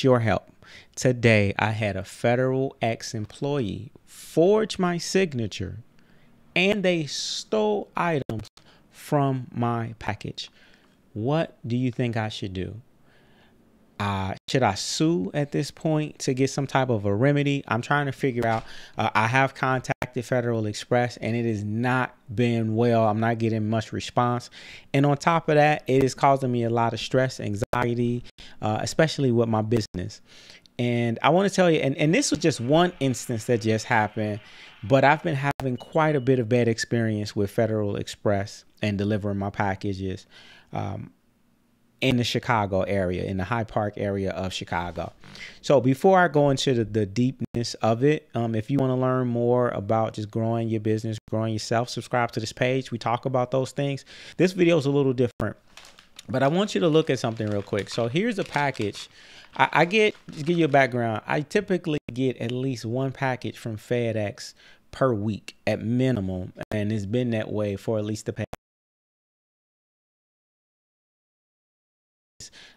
your help. Today, I had a federal ex-employee forge my signature and they stole items from my package. What do you think I should do? Should I sue at this point to get some type of a remedy? I'm trying to figure out. I have contacted Federal Express and it has not been well. I'm not getting much response. And on top of that, it is causing me a lot of stress, anxiety, especially with my business. And I want to tell you, and this was just one instance that just happened, but I've been having quite a bit of bad experience with Federal Express and delivering my packages. In the Chicago area, in the Hyde Park area of Chicago. So before I go into the deepness of it, if you want to learn more about just growing your business, growing yourself, subscribe to this page. We talk about those things. This video is a little different, but I want you to look at something real quick. So here's a package. I get, to give you a background, I typically get at least one package from FedEx per week at minimum, and it's been that way for at least the past.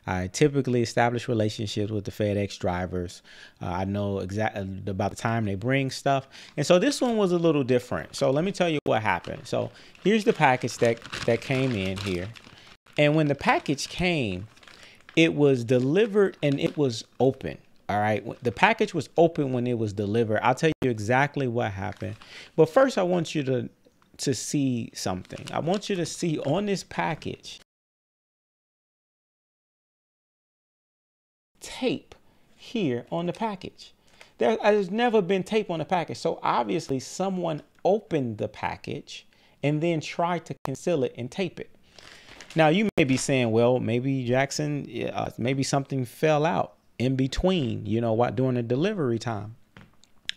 I typically establish relationships with the FedEx drivers. I know exactly about the time they bring stuff. And so this one was a little different. So let me tell you what happened. So here's the package that came in here. And when the package came, it was delivered and it was open. All right. The package was open when it was delivered. I'll tell you exactly what happened. But first, I want you to see something. I want you to see on this package tape here on the package. There's never been tape on the package. So obviously someone opened the package and then tried to conceal it and tape it. Now you may be saying, well, maybe Jackson, maybe something fell out in between, during the delivery time.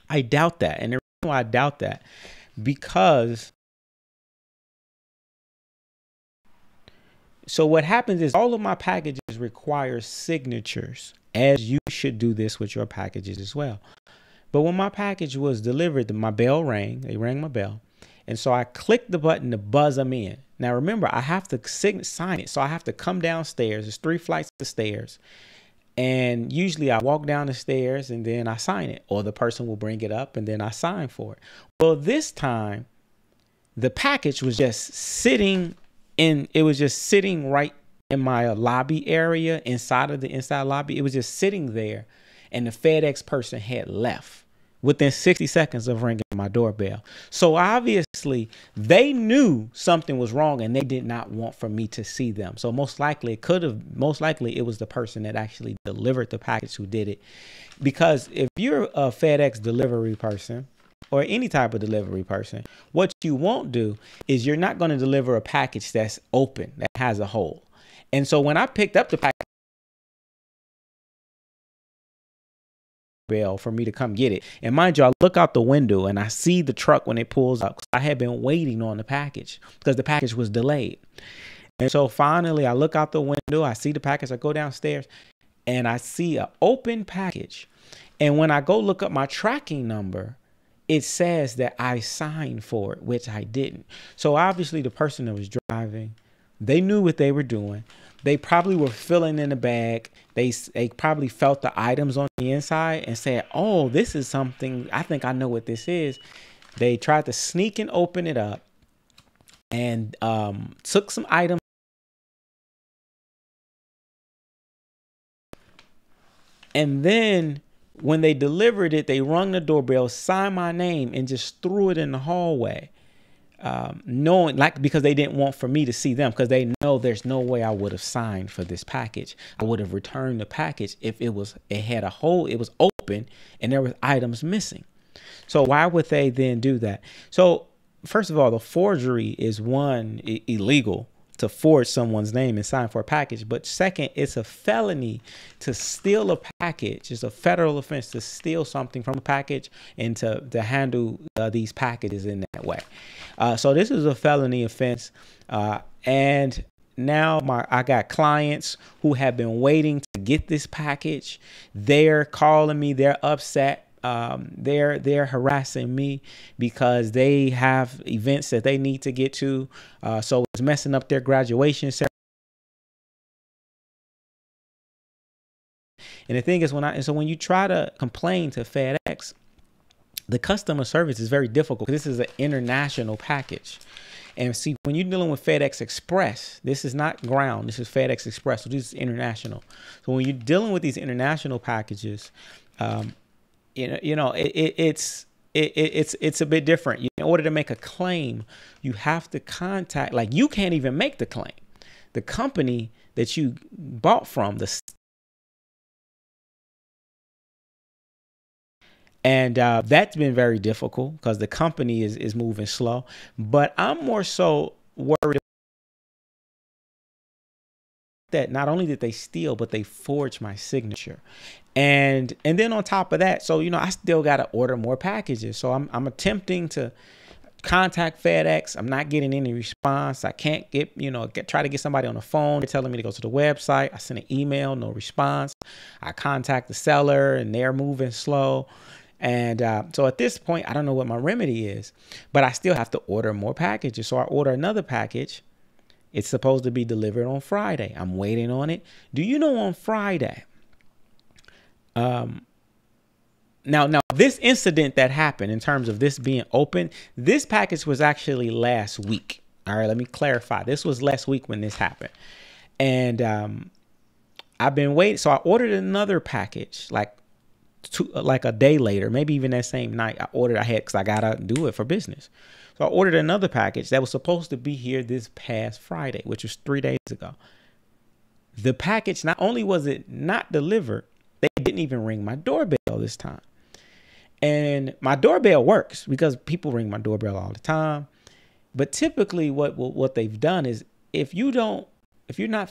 I doubt that. And the reason why I doubt that, because so what happens is all of my packages require signatures, as you should do this with your packages as well. But when my package was delivered, my bell rang. They rang my bell. And so I clicked the button to buzz them in. Now, remember, I have to sign it. So I have to come downstairs. There's 3 flights of stairs. And usually I walk down the stairs and then I sign it, or the person will bring it up and then I sign for it. Well, this time the package was just sitting right in my lobby area, inside lobby. It was just sitting there, and the FedEx person had left within 60 seconds of ringing my doorbell. So obviously they knew something was wrong and they did not want for me to see them. So most likely it was the person that actually delivered the package who did it. Because if you're a FedEx delivery person, or any type of delivery person, what you won't do is you're not going to deliver a package that's open, that has a hole. And so when I picked up the package bell for me to come get it, and mind you, I look out the window and I see the truck when it pulls up. I had been waiting on the package because the package was delayed. And so finally I look out the window, I see the package, I go downstairs and I see an open package. And when I go look up my tracking number, it says that I signed for it, which I didn't. So obviously the person that was driving, they knew what they were doing. They probably were filling in the bag. They probably felt the items on the inside and said, oh, this is something, I think I know what this is. They tried to sneak and open it up and took some items. And then when they delivered it, they rung the doorbell, signed my name, and just threw it in the hallway. Knowing, because they didn't want for me to see them, because they know there's no way I would have signed for this package. I would have returned the package if it had a hole, it was open, and there was items missing. So why would they then do that? So first of all, the forgery is illegal to forge someone's name and sign for a package. But second, it's a felony to steal a package. It's a federal offense to steal something from a package and to handle these packages in that way. So this is a felony offense. And now I got clients who have been waiting to get this package. They're calling me. They're upset. They're harassing me because they have events that they need to get to. So it's messing up their graduation ceremony. And the thing is, when you try to complain to FedEx, the customer service is very difficult because this is an international package. And see, when you're dealing with FedEx Express, this is not ground, this is FedEx Express, so this is international. So when you're dealing with these international packages, it's a bit different. In order to make a claim, you have to contact, like, you can't even make the claim. The company that you bought from, and that's been very difficult because the company is moving slow. But I'm more so worried that not only did they steal, but they forged my signature. And then on top of that, so, I still got to order more packages. So I'm attempting to contact FedEx. I'm not getting any response. I can't try to get somebody on the phone. They're telling me to go to the website. I send an email, no response. I contact the seller and they're moving slow. And so at this point, I don't know what my remedy is, but I still have to order more packages. So I order another package. It's supposed to be delivered on Friday. I'm waiting on it. Do you know on Friday? Now this incident that happened in terms of this being open, this package was actually last week. All right, let me clarify. This was last week when this happened. And I've been waiting. So I ordered another package like a day later, maybe even that same night. Because I got to do it for business. So I ordered another package that was supposed to be here this past Friday, which was 3 days ago. The package, not only was it not delivered, they didn't even ring my doorbell this time. And my doorbell works because people ring my doorbell all the time. But typically what they've done is if you're not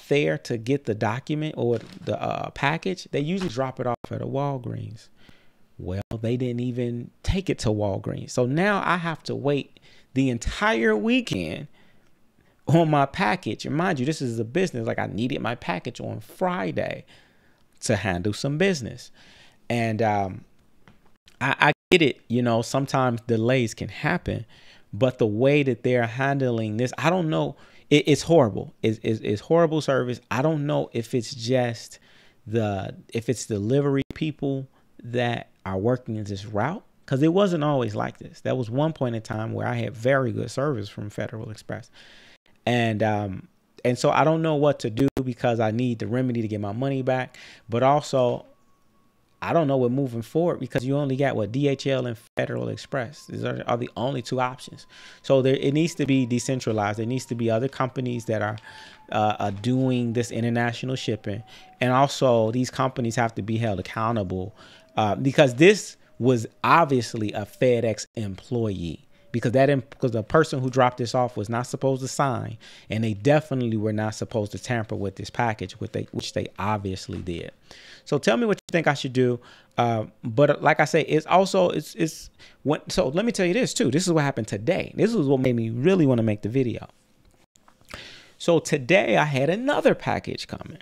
there to get the document or the package, they usually drop it off at a Walgreens. Well, they didn't even take it to Walgreens. So now I have to wait the entire weekend on my package. And mind you, this is a business. Like, I needed my package on Friday to handle some business. And I get it. Sometimes delays can happen, but the way that they're handling this, I don't know. It's horrible. It's horrible service. I don't know if it's just if it's delivery people that are working in this route, because it wasn't always like this. There was one point in time where I had very good service from Federal Express. And so I don't know what to do because I need the remedy to get my money back. But also, I don't know what moving forward, because you only got DHL and Federal Express. These are the only two options. So it needs to be decentralized. There needs to be other companies that are doing this international shipping. And also these companies have to be held accountable because this was obviously a FedEx employee. Because the person who dropped this off was not supposed to sign, and they definitely were not supposed to tamper with this package, which they obviously did. So tell me what you think I should do. But like I say, so let me tell you this too. This is what happened today. This is what made me really want to make the video. So today I had another package coming,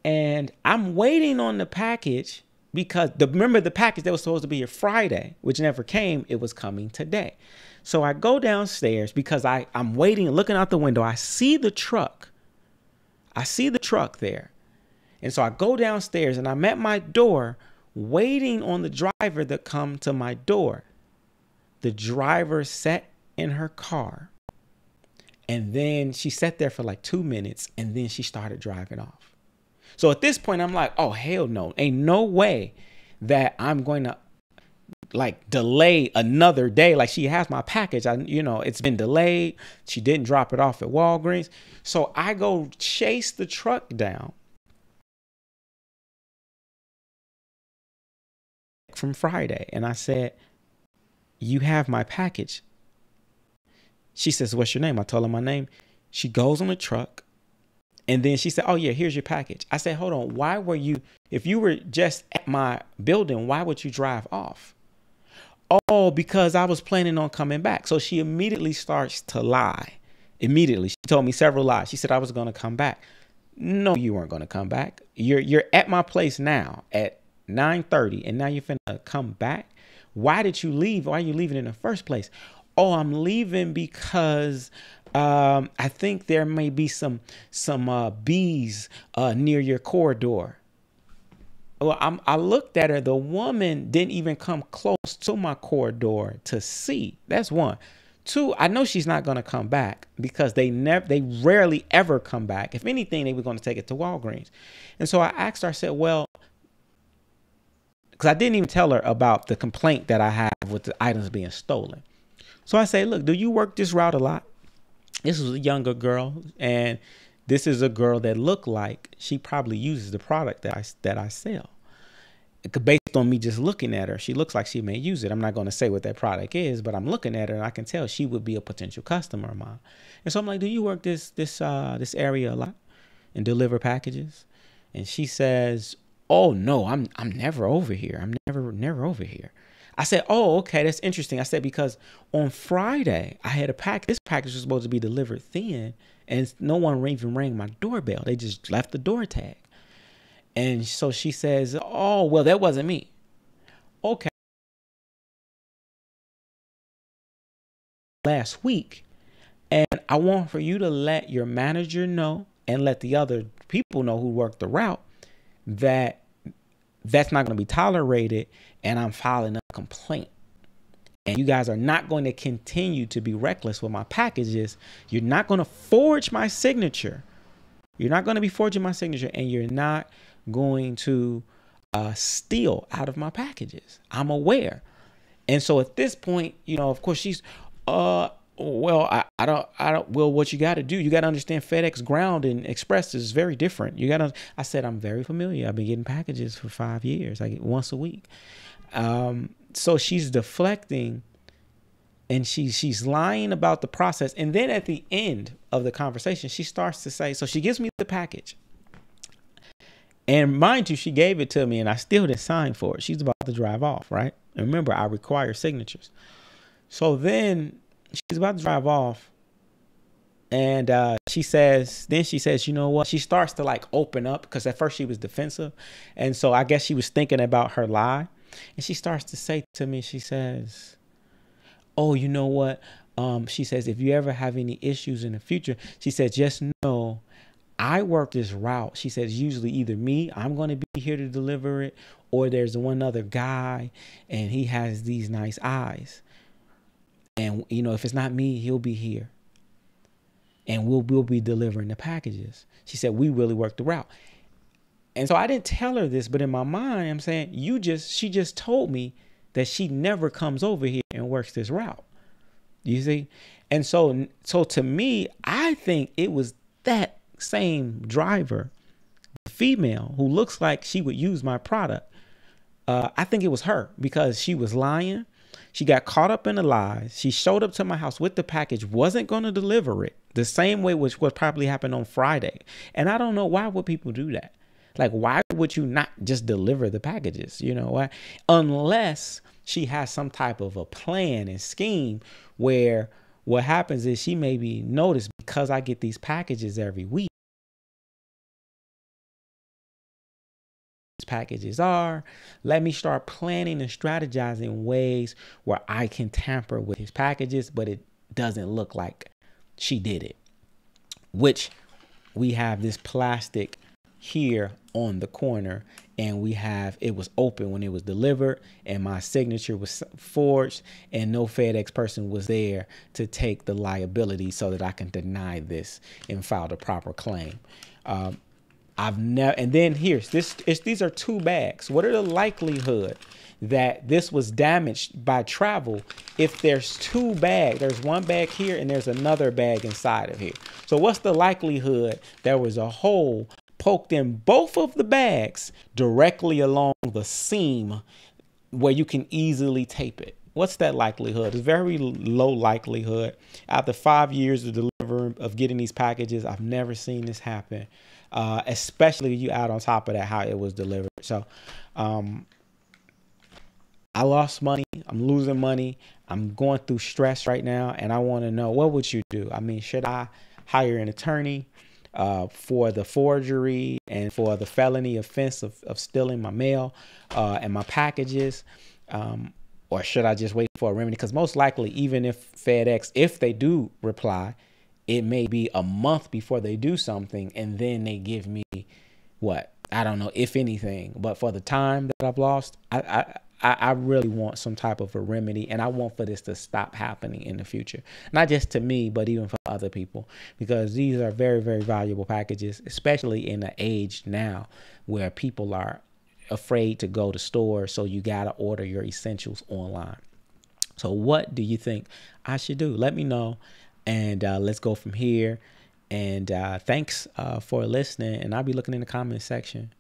and I'm waiting on the package. Because remember the package that was supposed to be here Friday, which never came, it was coming today. So I go downstairs because I'm waiting, looking out the window. I see the truck. There. And so I go downstairs and I'm at my door waiting on the driver to come to my door. The driver sat in her car, and then she sat there for like 2 minutes, and then she started driving off. So at this point, I'm like, oh, hell no. Ain't no way that I'm going to delay another day. Like, she has my package. It's been delayed. She didn't drop it off at Walgreens. So I go chase the truck down from Friday. And I said, you have my package. She says, what's your name? I told her my name. She goes on the truck. And then she said, oh, yeah, here's your package. I said, hold on. If you were just at my building, why would you drive off? Oh, because I was planning on coming back. So she immediately starts to lie. Immediately. She told me several lies. She said I was going to come back. No, you weren't going to come back. You're at my place now at 9:30, and now you're finna come back. Why did you leave? Why are you leaving in the first place? Oh, I'm leaving because I think there may be some bees near your corridor. Well, I looked at her. The woman didn't even come close to my corridor to see. That's one. Two, I know she's not going to come back because they rarely ever come back. If anything, they were going to take it to Walgreens. And so I asked her, I said, well, because I didn't even tell her about the complaint that I have with the items being stolen. So I say, look, do you work this route a lot? This was a younger girl, and this is a girl that looked like she probably uses the product that I sell. Based on me just looking at her, she looks like she may use it. I'm not going to say what that product is, but I'm looking at her and I can tell she would be a potential customer of mine. And so I'm like, do you work this area a lot and deliver packages? And she says, oh no, I'm never over here. I'm never over here. I said, oh, okay, that's interesting. I said, because on Friday I had a pack. This package was supposed to be delivered then, and no one even rang my doorbell. They just left the door tag. And so she says, oh, well, that wasn't me. Okay. Last week. And I want for you to let your manager know and let the other people know who work the route that that's not going to be tolerated. And I'm filing a complaint. And you guys are not going to continue to be reckless with my packages. You're not going to forge my signature. You're not going to be forging my signature, and you're not going to steal out of my packages. I'm aware. And so at this point, you know, of course she's, well, I don't, well, what you got to do, you got to understand FedEx Ground and Express is very different. You got to, I said, I'm very familiar. I've been getting packages for 5 years. I get once a week. So she's deflecting and she's lying about the process. And then at the end of the conversation, she starts to say, so she gives me the package. And mind you, she gave it to me and I still didn't sign for it. She's about to drive off, right? And remember, I require signatures. So then she's about to drive off. And she says, you know what? She starts to like open up because at first she was defensive. And so I guess she was thinking about her lie. And she starts to say to me, she says, oh, you know what? She says, if you ever have any issues in the future, she said, just know I work this route. She says, usually either me, I'm going to be here to deliver it, or there's one other guy and he has these nice eyes. And, you know, if it's not me, he'll be here and we'll be delivering the packages. She said, we really work the route. And so I didn't tell her this, but in my mind, I'm saying, she just told me that she never comes over here and works this route. You see? And so to me, I think it was that same driver, female, who looks like she would use my product. I think it was her because she was lying. She got caught up in the lies. She showed up to my house with the package, wasn't going to deliver it the same way, which was probably happened on Friday. And I don't know, why would people do that? Like, why would you not just deliver the packages? You know why? Unless she has some type of a plan and scheme where what happens is she maybe noticed, because I get these packages every week, packages are, let me start planning and strategizing ways where I can tamper with his packages, but it doesn't look like she did it. Which we have this plastic here on the corner, and we have, it was open when it was delivered, and my signature was forged, and no FedEx person was there to take the liability so that I can deny this and file the proper claim. I've never, and then here's this, these are 2 bags. What are the likelihood that this was damaged by travel if there's 2 bags? There's 1 bag here and there's another bag inside of here. So what's the likelihood there was a hole poked in both of the bags directly along the seam where you can easily tape it? What's that likelihood? It's very low likelihood. After 5 years of getting these packages, I've never seen this happen. Especially you add on top of that how it was delivered. So I lost money. I'm losing money. I'm going through stress right now. And I want to know, what would you do? I mean, should I hire an attorney for the forgery and for the felony offense of stealing my mail and my packages? Or should I just wait for a remedy? Because most likely, even if FedEx, if they do reply, it may be a month before they do something, and then they give me what, I don't know if anything, but for the time that I've lost, I really want some type of a remedy, and I want for this to stop happening in the future. Not just to me, but even for other people, because these are very, very valuable packages, especially in the age now where people are afraid to go to stores. So you got to order your essentials online. So what do you think I should do? Let me know, and let's go from here. And thanks for listening. And I'll be looking in the comment section.